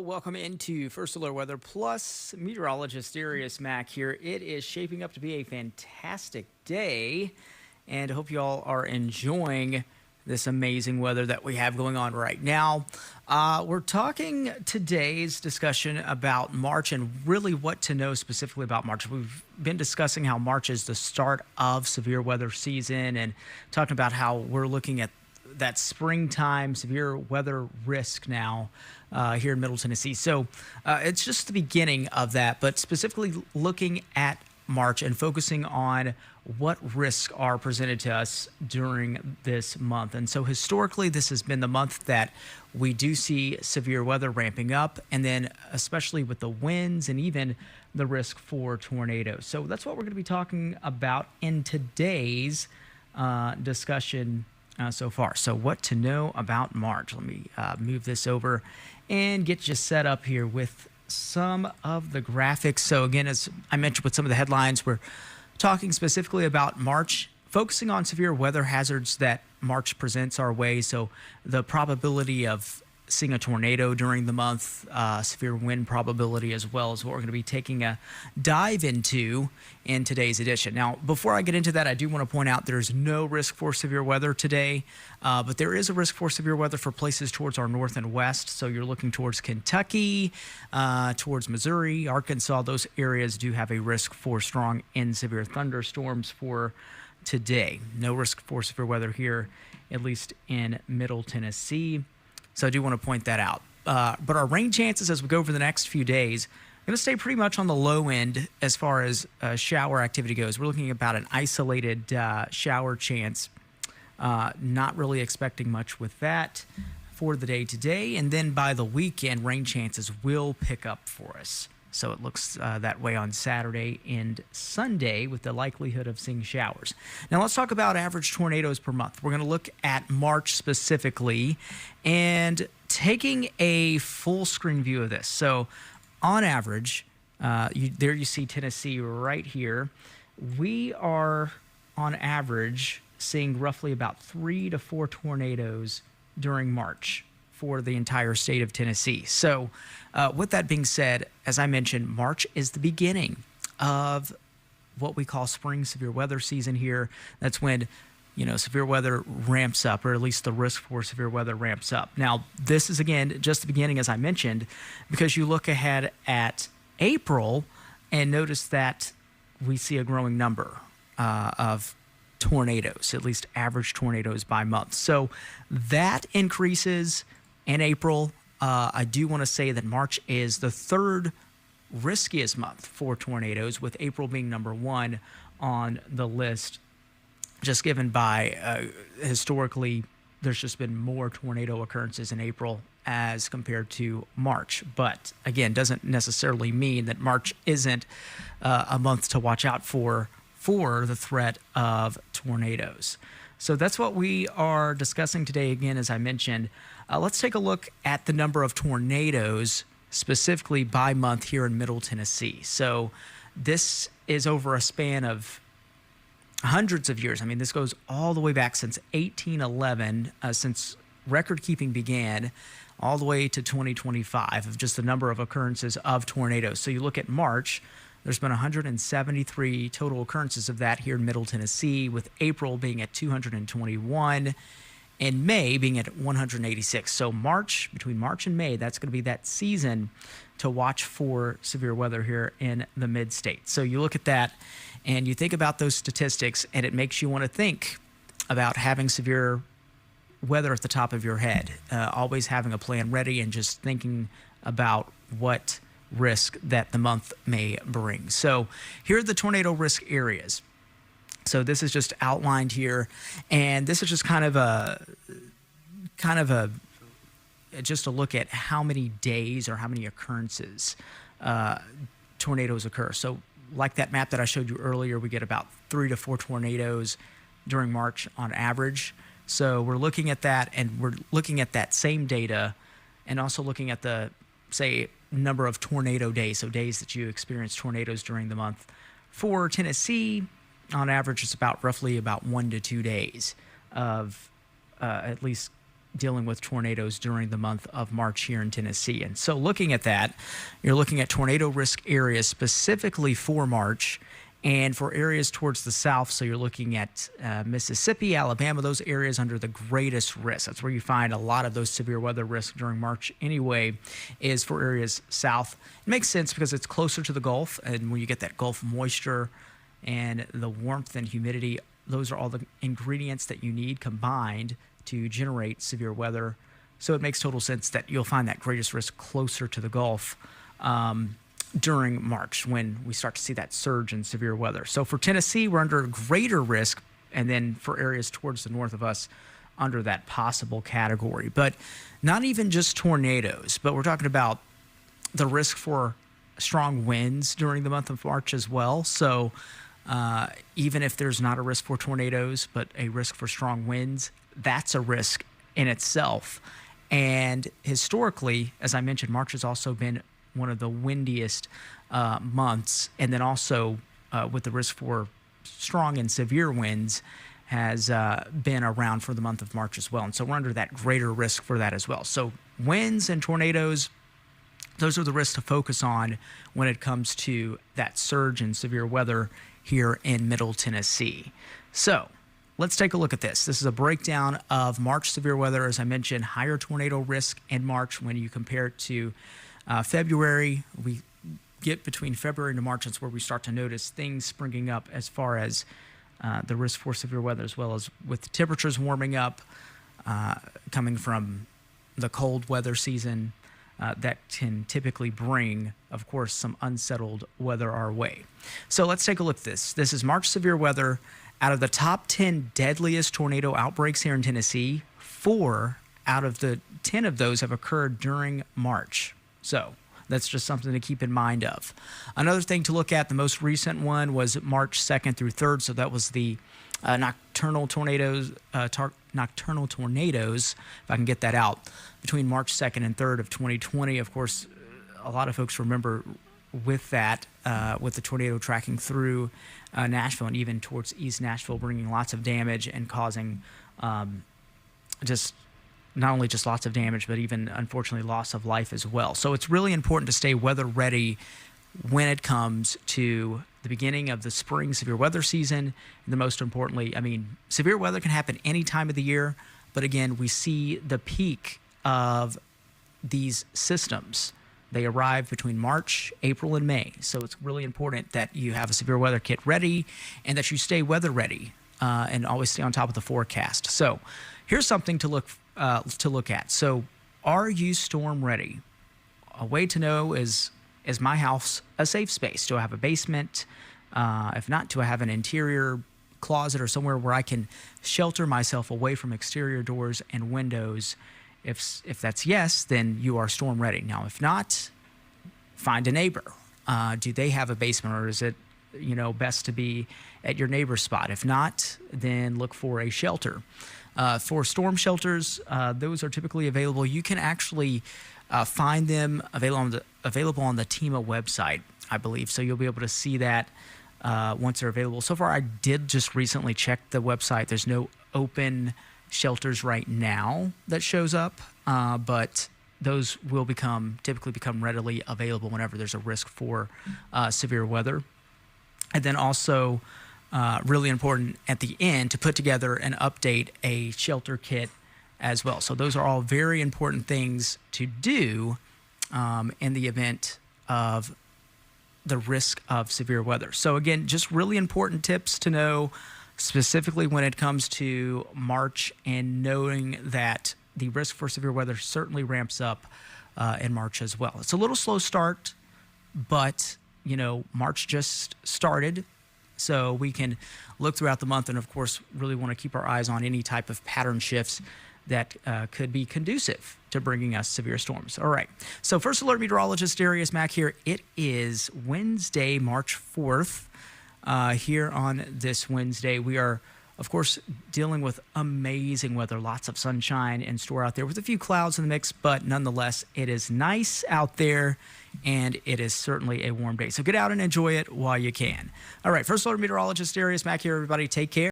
Welcome into First Alert Weather Plus. Meteorologist Darius Mack here. It is shaping up to be a fantastic day, and I hope you all are enjoying this amazing weather that we have going on right now. We're talking today's discussion about March and really what to know specifically about March. We've been discussing how March is the start of severe weather season and talking about how we're looking at that springtime severe weather risk now here in Middle Tennessee. So it's just the beginning of that, but specifically looking at March and focusing on what risks are presented to us during this month. And so historically, this has been the month that we do see severe weather ramping up, and then especially with the winds and even the risk for tornadoes. So that's what we're going to be talking about in today's discussion so far. So what to know about March. Let me move this over and get you set up here with some of the graphics. So again, as I mentioned with some of the headlines, we're talking specifically about March, focusing on severe weather hazards that March presents our way. So the probability of seeing a tornado during the month, severe wind probability, as well as what we're going to be taking a dive into in today's edition. Now, before I get into that, I do want to point out there's no risk for severe weather today, but there is a risk for severe weather for places towards our north and west. So you're looking towards Kentucky, towards Missouri, Arkansas. Those areas do have a risk for strong and severe thunderstorms for today. No risk for severe weather here, at least in Middle Tennessee. So I do want to point that out. But our rain chances as we go over the next few days are going to stay pretty much on the low end as far as shower activity goes. We're looking at about an isolated shower chance. Not really expecting much with that for the day today. And then by the weekend, rain chances will pick up for us. So it looks that way on Saturday and Sunday with the likelihood of seeing showers. Now let's talk about average tornadoes per month. We're going to look at March specifically and taking a full screen view of this. So on average, there you see Tennessee right here. We are on average seeing roughly about 3 to 4 tornadoes during March for the entire state of Tennessee. So with that being said, as I mentioned, March is the beginning of what we call spring severe weather season here. That's when, severe weather ramps up, or at least the risk for severe weather ramps up. Now, this is, again, just the beginning, as I mentioned, because you look ahead at April and notice that we see a growing number of tornadoes, at least average tornadoes by month. So that increases in April. I do want to say that March is the third riskiest month for tornadoes, with April being number 1 on the list, just given by historically there's just been more tornado occurrences in April as compared to March. But again, doesn't necessarily mean that March isn't a month to watch out for the threat of tornadoes. So that's what we are discussing today. Again, as I mentioned, let's take a look at the number of tornadoes specifically by month here in Middle Tennessee. So this is over a span of hundreds of years. I mean, this goes all the way back since 1811, since record keeping began, all the way to 2025 of just the number of occurrences of tornadoes. So you look at March, there's been 173 total occurrences of that here in Middle Tennessee, with April being at 221 and May being at 186. So between March and May, that's going to be that season to watch for severe weather here in the mid-state. So you look at that and you think about those statistics, and it makes you want to think about having severe weather at the top of your head, always having a plan ready and just thinking about what risk that the month may bring. So here are the tornado risk areas. So this is just outlined here, and this is just kind of a just a look at how many days or how many occurrences tornadoes occur. So like that map that I showed you earlier, we get about 3 to 4 tornadoes during March on average. So we're looking at that, and we're looking at that same data and also looking at the, say, number of tornado days, so days that you experience tornadoes during the month. For Tennessee, on average, it's roughly about 1 to 2 days of at least dealing with tornadoes during the month of March here in Tennessee. And so looking at that, you're looking at tornado risk areas specifically for March and for areas towards the south. So you're looking at Mississippi, Alabama, those areas under the greatest risk. That's where you find a lot of those severe weather risks during March anyway, is for areas south. It makes sense because it's closer to the Gulf, and when you get that Gulf moisture and the warmth and humidity, those are all the ingredients that you need combined to generate severe weather. So it makes total sense that you'll find that greatest risk closer to the Gulf during March when we start to see that surge in severe weather. So for Tennessee, we're under greater risk, and then for areas towards the north of us, under that possible category. But not even just tornadoes, but we're talking about the risk for strong winds during the month of March as well. So even if there's not a risk for tornadoes, but a risk for strong winds, that's a risk in itself. And historically, as I mentioned, March has also been one of the windiest months, and then also with the risk for strong and severe winds has been around for the month of March as well. And so we're under that greater risk for that as well. So winds and tornadoes, those are the risks to focus on when it comes to that surge in severe weather here in Middle Tennessee. So let's take a look at this. This is a breakdown of March severe weather. As I mentioned, higher tornado risk in March when you compare it to February. We get between February to March, that's where we start to notice things springing up as far as the risk for severe weather, as well as with temperatures warming up, coming from the cold weather season that can typically bring, of course, some unsettled weather our way. So let's take a look at this. This is March severe weather. Out of the top 10 deadliest tornado outbreaks here in Tennessee, 4 out of the 10 of those have occurred during March. So that's just something to keep in mind of. Another thing to look at, the most recent one was March 2nd through 3rd. So that was the nocturnal tornadoes, if I can get that out, between March 2nd and 3rd of 2020. Of course, a lot of folks remember with that, with the tornado tracking through Nashville and even towards East Nashville, bringing lots of damage and causing just not only just lots of damage, but even, unfortunately, loss of life as well. So it's really important to stay weather ready when it comes to the beginning of the spring severe weather season. And the most importantly, I mean, severe weather can happen any time of the year, but again, we see the peak of these systems. They arrive between March, April, and May. So it's really important that you have a severe weather kit ready and that you stay weather ready and always stay on top of the forecast. So here's something to look at. So are you storm ready? A way to know is my house a safe space? Do I have a basement? If not, do I have an interior closet or somewhere where I can shelter myself away from exterior doors and windows? If that's yes, then you are storm ready. Now, if not, find a neighbor. Do they have a basement, or is it best to be at your neighbor's spot? If not, then look for a shelter. For storm shelters, those are typically available. You can actually find them available on the TEMA website, I believe. So you'll be able to see that once they're available. So far, I did just recently check the website. There's no open shelters right now that shows up, but those will typically become readily available whenever there's a risk for severe weather. And then also, really important at the end to put together and update a shelter kit as well. So those are all very important things to do in the event of the risk of severe weather. So again, just really important tips to know, specifically when it comes to March, and knowing that the risk for severe weather certainly ramps up in March as well. It's a little slow start, but March just started. So we can look throughout the month and, of course, really want to keep our eyes on any type of pattern shifts that could be conducive to bringing us severe storms. All right. So First Alert Meteorologist Darius Mack here. It is Wednesday, March 4th. Here on this Wednesday, we are, of course, dealing with amazing weather. Lots of sunshine in store out there with a few clouds in the mix, but nonetheless, it is nice out there. And it is certainly a warm day. So get out and enjoy it while you can. All right, First Alert Meteorologist Darius Mack here, everybody. Take care.